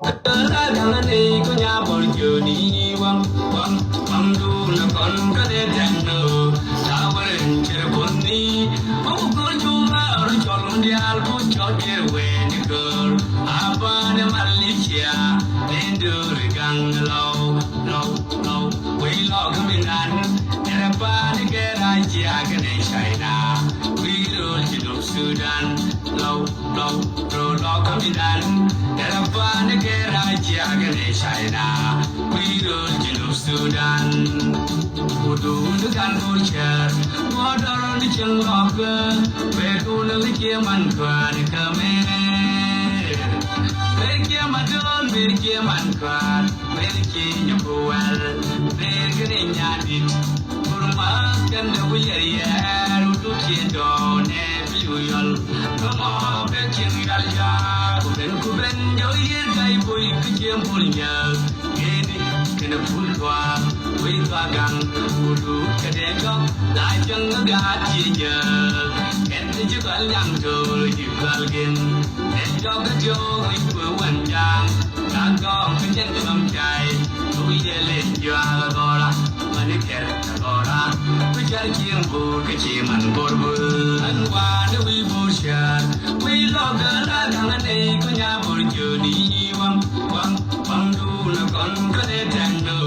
La gana ne ko nya bor joni wang du na kon ka de tanno ta warin chir bonni o ko ju ma ro cholon dial ko choge we ni gor apa ne malicia dendu rigang low we lo kaminan era pa ni ke ra chia ke ne china we ro chi do sudan low ro lo kaminan era pa ni ke ra chia ke ne china we ro chi do sudan udu du kan ko cher mo do ni chen lo ke we ko le ke man kwa ni ka me Merke madon, merke mankwar, merke nyabuwal, merke nyadit, kurma kanda wiyar utuki done biyul, kama bekin galya, kuben joyir kai boy kijem pulnya, geni kena pulwa, wita gang udu kadengok, lajang ngatinya, kena jugal yang jol jugal gen, enjok kejongวันยางกางกองเป็นเช่นลำใจลุยเล่นยาละกอละมันนี่แค่ละกอละวิจารณ์เคียงบูกะชีมันบดบูอันว่าเดวิบูชาวิโลกะละทางนั้นเองก็ยาบริจูนีวังดูละก่อนก็ได้แทงดู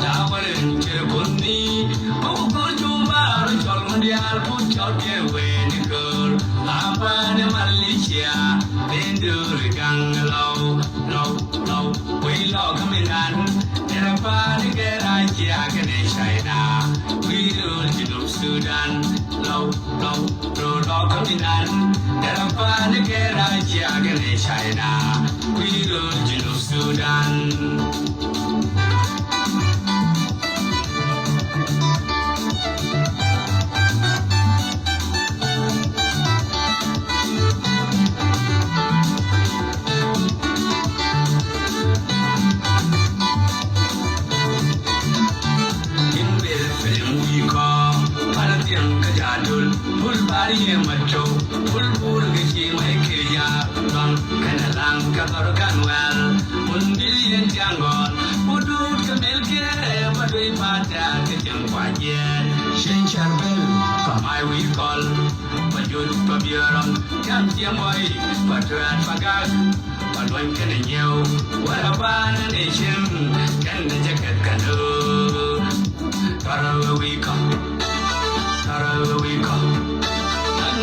ดาวเรื่องเชื่อคนนี้โอ้ก็จูมาเรื่องจอลมันยาลพูดจอดเกี่ยวเวนิเกิร์อาปาเนมาลิเชียเป็นดูริกังlow we lo kaminan era pa ni ke ra chia ke ne china we ro chi do sudan low ro lo kaminan era pa ni ke ra chia ke ne china we ro chi do sudan Ye macho, pul ke chi mai ke ya, bang kana lang ka kar kan wel, undil ye jangon, udut ke mel ke, padui pada ke jang kwa ye, shen charbel, ka mai wi kol, pajut pabieram, jam jam wai, patran pagak, palwan kana nyeu, warapan ne chim, kan de jakat kanu, tarawe wi come.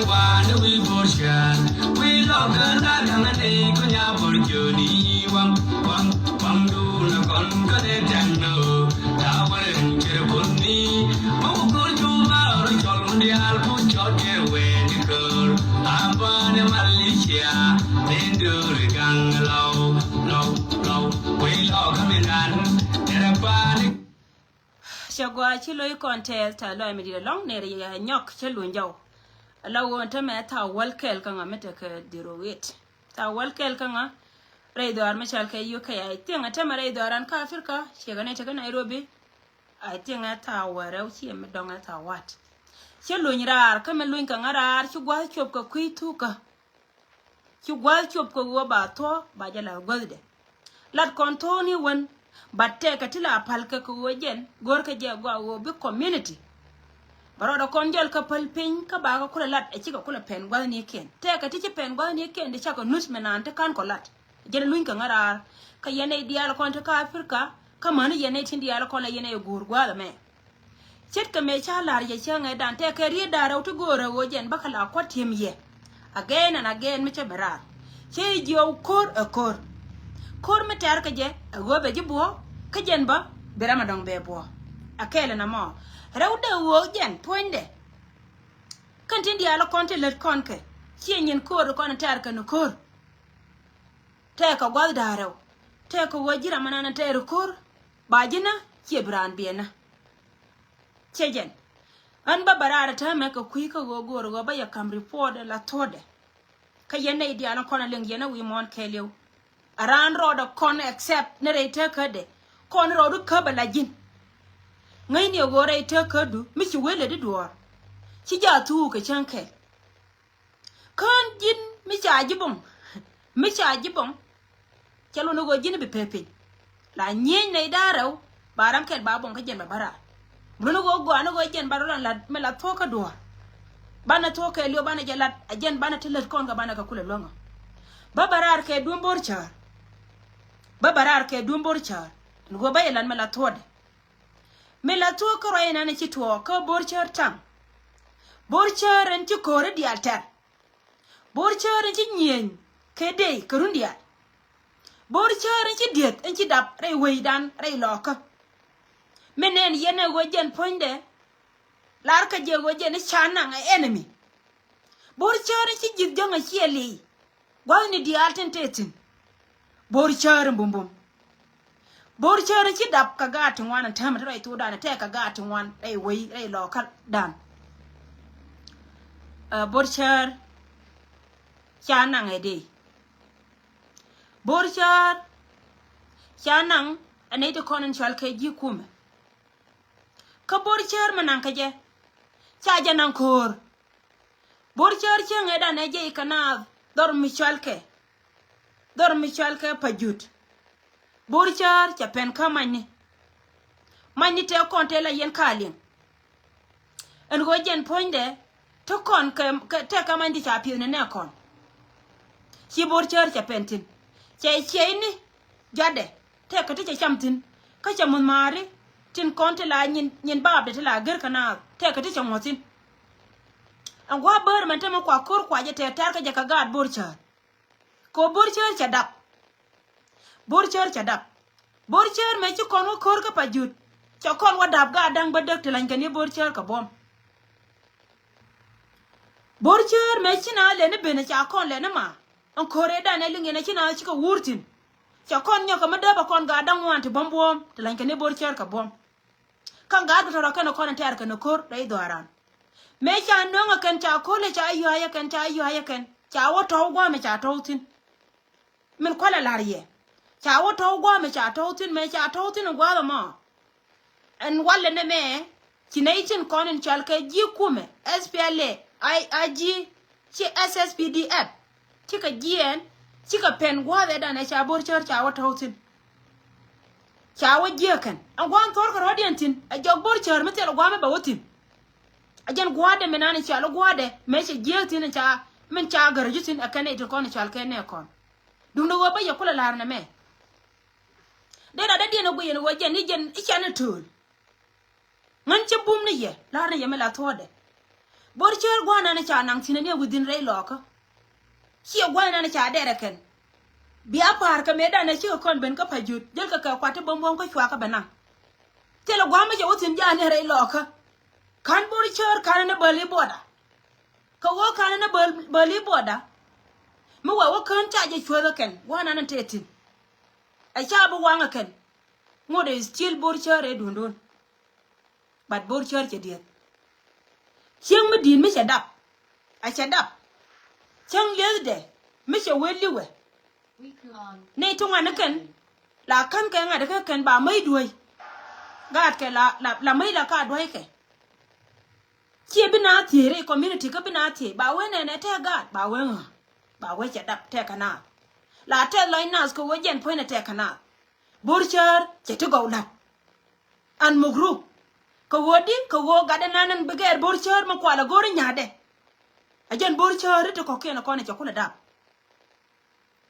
One we motion, we love the Nagane, Kunya Burjuni, one do the Concade Tango, Tower and Cherubuni, oh, good to our Cholmundial, put your gear where the girl, Abba de Malicia, then do the gang low, we love coming on, and a panic. Shagwa chilo contest, a loy me long near a nyok chelunjo. Lawo ta me ta walkel kanga meta ka dirowit ta walkel kanga reido ar machal ka yuka ya tinga ta mare do ran ka Afrika shegane ta Nairobi ai tinga ta warau chi me donga ta wat che lunyrar ka me luin kanga rar chu gwa chop ka kuitu ka chu gwa chop ko go ba to ba jala golde lat kontoni won batte ka tila palka ko wojen gor ka je go bi community baroda konjol ka palpin ka ba ka kula lat e chika kula pen gwal ni ken te ka tiche pen gwal ni ken de chaka nus menan te kan ko lat jere luin ka ngara ka yene dial kon ta ka Afrika ka man yene tin dial kon la yene gur gwal me chet ka me cha lar ye changa dan te ka ri da raw to gora wo jen bakala ko tim ye again and again me che bara che jo kor me tar ka je go be jibo ka jen ba berama dong be bo akele na mo Rauda wo jen poinde kantin dia la konte let konke chenyen kor kon tar kan kor te ka gwal daro te ko wajira manana te kor bajina ke bran biena chejen an ba barara ta me ka kui ka go gor go ba ya kam report la tode ka yene dia la kon leng yena wi mon keleu aran rodo kon accept ne rete ka de kon rodo ka ba la jin ngay ni gore ite kadu mi ci wele di duwar ci ja tu ka chanke kan jin mi ci ajibum chalo no go jini be pepe la nyen ne daro baram kel babon ka jen bara bruno go ano go jen barolan la mela toka do bana toka elio bana jalat ajen bana telet kon ga bana ka kula longa babarar ke dumbor char go bayelan mela tode mela toka roena ne chitwo ko borchar tam borchar en ci kore di altar borchar en ci nyen kede kurundia borchar en ci diet en ci dap rey weidan rey loka menen yene go jen ponde lar ka je go jen chana nga enemy borchar en ci jid jonga cieli gwani di alten tetin borchar bumbum borchar en ci dap ka gatin wana tamata rey to dana te ka gatin wan rey wei rey loka dan borchar chanang ede borchar chanang anay de konen chal ke ji kume ka borchar manan ka je chaja nan kor borchar chang eda ne je kana dor michal ke pajut borchar cha pen ka mani te konte la yen kalin en go jen poinde to kon ke te ka mandi cha pi ne kon si borchar cha pentin che ni jade te ka te chamtin ka chamun mari tin konte la nyin bab de la ger kana te ka te chamotin an gwa ber man te ma kwa kor kwa je te tar ka je ka gad borchar ko borchar cha dap borchar me chi kon kor ka pajut cha kon wa dab ga dang ba dek te lan kan ye borchar ka bom borchar me chi na le ne bene cha kon le ne ma an kore da ne linge ne chi na chi ka wurtin cha kon nyo ka ma da ba kon ga dang wan te bom te lan kan ye borchar ka bom kan ga to ro kan kon ter kan kor dai doaran me cha no nga kan cha ko le cha ayo ya kan cha wo to gwa me cha to tin min ko la lariye cha wo to gwa me cha to tin gwa ma en walle ne me chi ne tin kon en chal ke ji kume SPLA IG chi SSPDF chi ka gien chi ka pen gwa da ne cha borchar cha wo to tin cha wo je kan an gwan tor ka rodian tin a jog borchar me tel gwa me ba wotin ajan gwade menani cha lo gwade me che je tin cha men cha garju tin akane to kon chal ke ne kon dum no ba ya kula lar na me de da de no gwen wo je ni jen ichana tul man che bum ne ye lar ne ye me la thode borchar gwana ne cha nang tin ne within rey loka chi gwana ne cha de reken biya par ka me da ne chi kon ben ka pajut jel ka kwate bom ko chwa ka bana telo gwama je wotin ja ne rey loka kan borchar kan ne bali boda ka wo kan ne bali boda mu wa kan ta je chwa ken wana nan tetin a cha bu wanga ken ngode still borchar e dundun but borchar je dia cheng me din me chadap a chadap cheng lede me che weliwe ne to ngana ken la kan ka ngada ka ken ba mai duai gat ke la mai la ka duai ke chi bina thiere community ka bina thi ba we ne te gat ba we chadap te kana la te loinas ko wojen point te kana borchar che to go lap an mugru ko wodi ko wo gada nanan beger borchar ma kwala gori nyade ajen borchar to ko kena ko ne chakula dap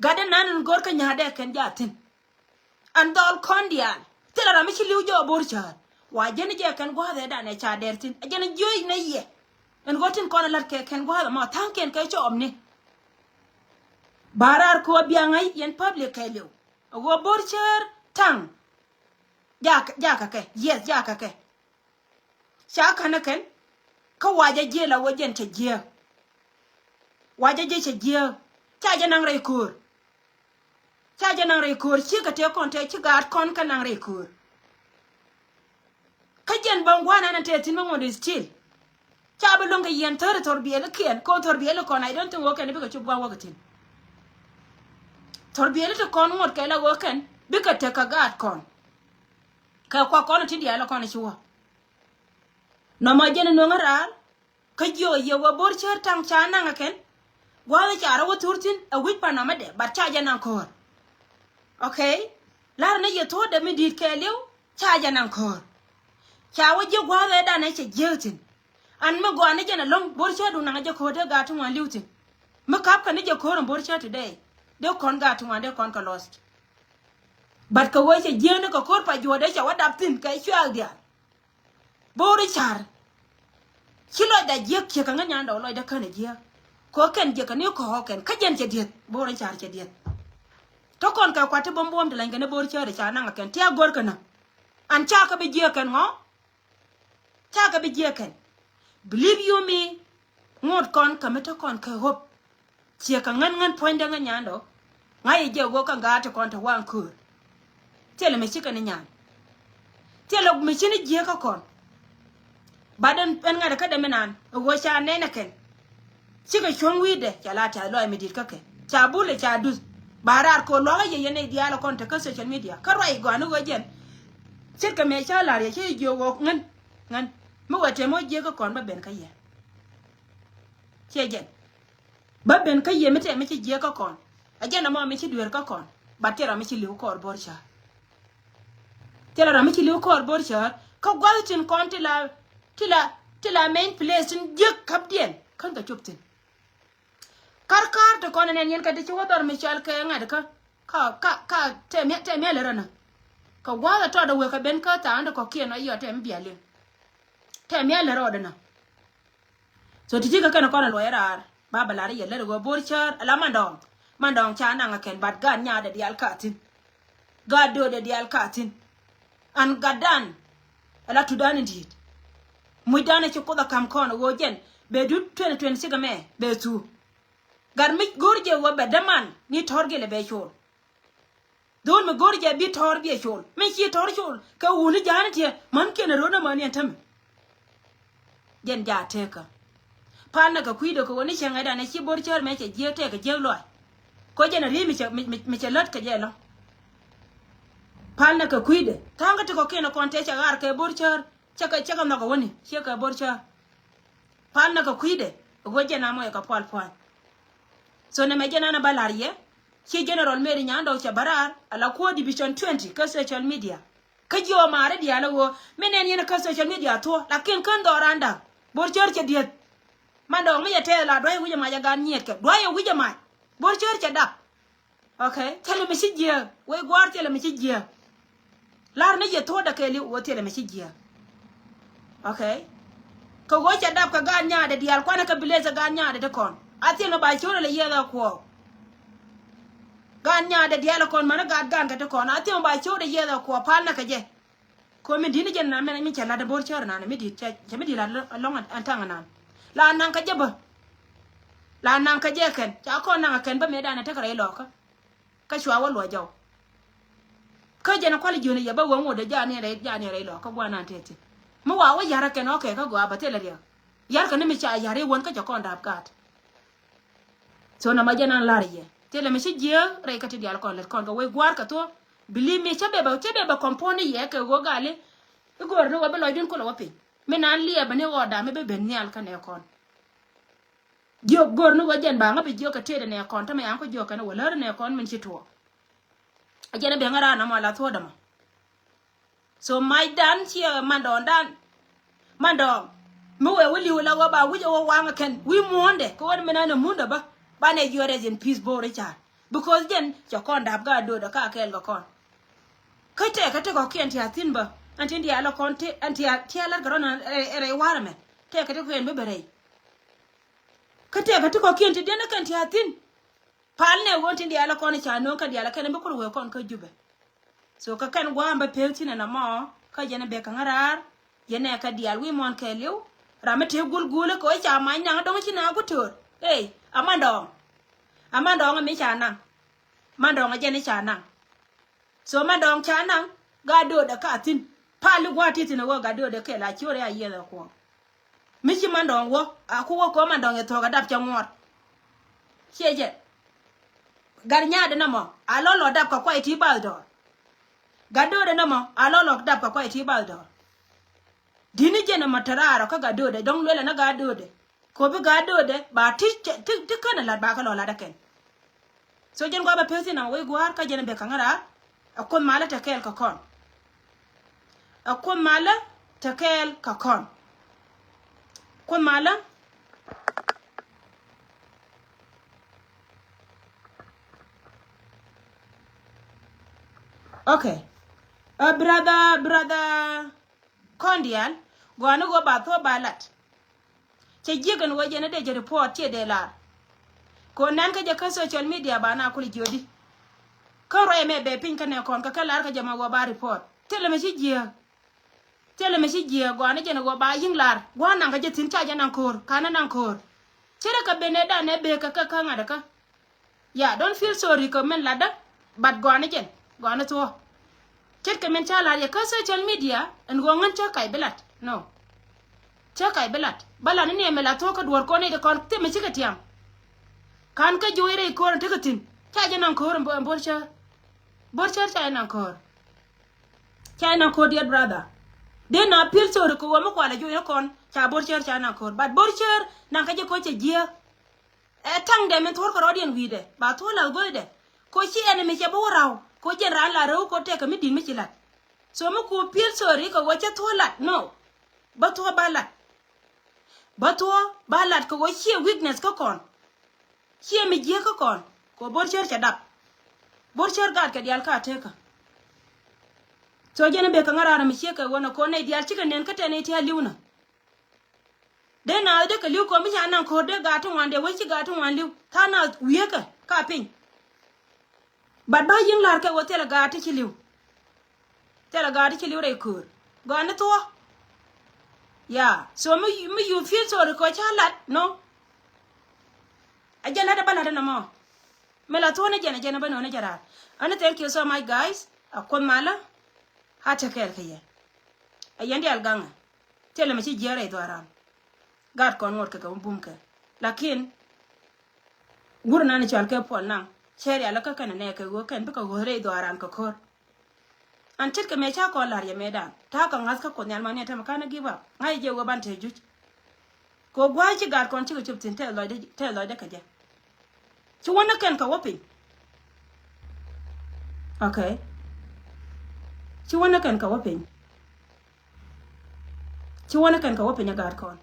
gada nanan gor ka nyade ken jatin an dol kondian tela ra mi liu jo borchar wa jen je kan gwa da ne cha dertin ajen joy ne ye en gotin ko na lat ke ken gwa ma tanken ke cho omni barar ko biangai yen public kelo go borchar tang jaka ke yes jaka ke shaka na ken ka waje je la wajen ta je waje je ta je ta je nang rei kur chi ka te kon te chi gar kon ka nang rei kur ka jen bangwana na te tin mo de still cha ba longa yen tor biele kien ko tor biele kon I don't think wo ken bi ka chu gwa wagatin tor biele to kon ngot ka la wo ken bi ka te ka gar kon ka kwa kon ti dia la kon chuwa no ma jene no ngaral ka jo ye wa borchar tang chana ngaken gwa cha ra wo turtin a wit pa na made ba cha jana ko okay lar na ye to da mi dit ke liu cha ja nan kor cha wa je gwa da na che jetin an ma gwa na je na long bor cha du na je ko da ga tun wan liutin ma kap ka ni je ko ron bor cha today de kon ga tun wan de kon ka lost bat ka wo che je na ko kor pa jo de cha wa dap tin ka chwal dia bor char chilo da je ke ka nya ndo lo da ka ne je ko ken je ka ni ko ken ka jen che diet bor char che diet to kon ka kwate bom de lan gane bor char cha na ken tia gor kana an cha ka be je ken ngo cha ka be je ken believe you me ngot kon ka meta kon ka hop che ka ngan point da nya ndo ngai je go ka ga ta kon ta wan kur tele me chika ni nya tele me chini je ka kon badan pen nga da ka da menan go cha ne na ken chika chon wi de cha la ta lo mi dit ka ken cha bule cha dus barar ko lo ye ye ne dia la kon ta ka social media ka roi go anu go jen chika me cha la ye che jo go ngan mo wate mo je ka kon ba ben ka ye che jen ba ben ka ye mete me che je ka kon a jen na mo me che duer ka kon ba tera me che liu ko bor cha tera me che liu ko bor cha ka gwal tin kon tila main place tin je kap dien kan ka chuptin kar to kon ne yen ka de chuo dor me chal ka nga de ka te me le rana ka gwala to da we ka ben ka ta ando ko kien ayo te mbiale te me le ro de na so ti ka kana kon lo era baba la ye le go bor char ala mandong cha na nga ken bat gan nya de dial katin gado de dial katin an gadan ala tudan indeed muidana ci ko da kam kon wo jen be du 2026 me be tu gar mi gorje wo be daman ni torge le be chol don me gorje bi torge chol me ci tor chol ka wuni janati man ken ro na man yatam jen ja teka pana ka kuido ko woni chenga da ne ci bor chol me ce je te ka je lo ko jen ri mi ce lot ka je lo pana ka kuide tanga to ko ken kon te cha gar ka bor chol chaka na ko woni cheka bor chol pana ka kuide go je na mo ka pal so na mejana na balariye ki general meri nyando cha barar ala ko division 20 ka social media ka jiwa mare dia lawo menen yana ka social media to lakin kan doranda bor chor che diet mando mi ya tela doy wuje ma ya gan nyet ka doy wuje ma bor chor che da okay tele mi sijia we gwar tele mi sijia lar ne je to da ke li wo tele mi sijia okay ko go cha da ka gan nya da dial kwana ka bileza gan nya da kon ati no ba chore le yeda ko ganya de diala kon mana gan ka to kon ati no ba chore yeda ko pal na ka je ko mi dini jen na me mi chala de bor chore na mi di cha mi di la long antanga na la nan ka je ba la nan ka je ken cha ko na ken ba me da na ta kare lo ka shwa wa lo jaw ka je na kwali jone ya ba won wo de ja ne re lo ka gwa na tete mo wa wa yara ken okay ka gwa ba tele ya yar ka ne mi cha yare won ka ja kon da kat so na majana lariye tele me sijia re ka ti dial kon le kon go we gwar ka to bili me chebe ba kompone ye ka go gale igor no wa be loidin ko lo wapi me nan liye ba ne go da me be ben nyal ka ne kon jo gor no wajen ba ngabe jo ka tede ne kon ta me an ko jo ka ne wala ne kon min chito ajena be ngara na mala to da ma so my dan chi mando mo we wuli wala go ba wuje wo wanga ken wi monde ko wad me na munda ba bane jores in peace bo richard because then your conduct ga do da ka kel go kon kate ko kien ti atin ba antin dia la kon te anti ala garona re warame te kate ko en be bere kate ko kien ti dena kan ti atin pal ne won tin dia la kon cha no ka dia la kan be ko we kon ka jube so ka kan gwa ba pelti na mo ka jena be ka ngarar yene ka dia wi mon ke liu ramete gulgule ko cha ma nya do chi na gutur hey amandong mi chana mandong ajeni chana so mandong chana gado da katin palu gwati tin wo gado da ke la chore aye da ko mi chi mandong wo aku wo ko mandong e to ga dap changor cheje garnya de namo alolo dap ko ko ti baldo gado de namo alolo dap ko ko ti baldo dini jena matararo ka gado de dong lela na gado de ko bi gado de ba ti kana la ba ka lo la da ken so jen go ba pesi na we gwar ka jen be kangara akon mala ta kel ka kon akon mala ta kel ka kon kon mala okay brother kondial go go ba to balat che jigan waje na de je report che de la ko nan ka je ka social media ba na kuli jodi ka roye me be pin ka ne kon ka kala ka jama wa ba report tele me shi jiya go na je na go ba yin lar go nan ka je tin cha je nan kor kana nan kor chere ka bene da ne be ka ngada ka ya don't feel sorry ko men lada but go na je go na to chet ka men cha la ya ka social media en go ngan cha kai belat no cha kai belat bala ne me la to ka duor ko ne de kon te me shi ka tiam kan ka joire ko te ka tin cha je nan kor borcha cha nan kor dear brother de na feel sorry ko wa mo ko la joire kon cha borcha cha nan kor but borcha nan ka je ko che jia tang de men tor ko rodien wide ba to la go de ko chi ene me che bo raw ko je ran la ro ko te ka mi din mi chilat so mo ko feel sorry ko wa che to lat no ba to balat ko wa chi weakness ko kon chi mi je ko kon ko borcha cha dap borcha gat ka dial ka te ka so je ne be ka ngara mi che ka wona ko ne dial chi ka nen ka te ne ti aliuna de na de ka liu ko mi nan ko de ga tu wan de we chi ga tu wan liu ta na wiye ka pin bad ba yin lar ka wo te la ga ti chi liu re kur go na to ya so mi you feel sorry ko cha lat no ajana da bala da na mo mela to ne jena ba no ne jara and thank you so much guys akon mala ha ta kel kaye ayandi alganga tele me chi jere do aram gad kon ngor ka bum ka lakin gurna ne chal ka pol na chere ala ka kana ne ka go kan ka go re do aram ka kor an tit ka me cha ko lar ya medan ta ka ngas ka ko nyal ma ne ta makana give up ngai je go ban te juj ko gwa chi gad kon chi ko chup tin te lo de ka je chi wona kan ka wopin okay chi wona kan ka wopin ya gad kon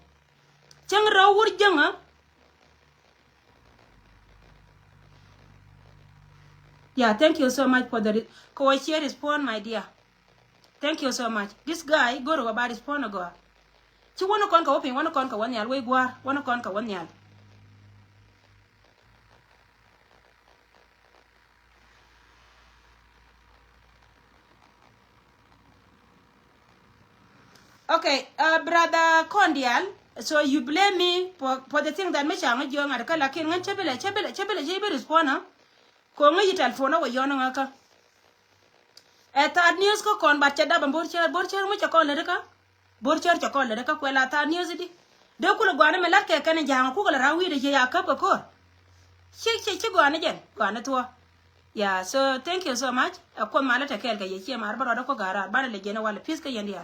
chang ra wur janga yeah thank you so much for the ko share respond my dear thank you so much this guy go ro ba respond go chi wona kon ka wopin wona kon ka won yal we gwar wona kon ka won yal okay brother Kondial, so you blame me for the thing that me changa jo ngada kala kin ngan chebele respond ko ngi telephone wo yona ngaka ta news ko kon ba chada ban borcher mo cha kon le ka borcher cha kon le ka ko la ta news di de ko gwana me lakke kan janga ko la rawi de ya ka ko chi gwana jen gwana to yeah so thank you so much ko mala ta kel ga ye chi mar ba do ko gara ba le jena wala fiska yendi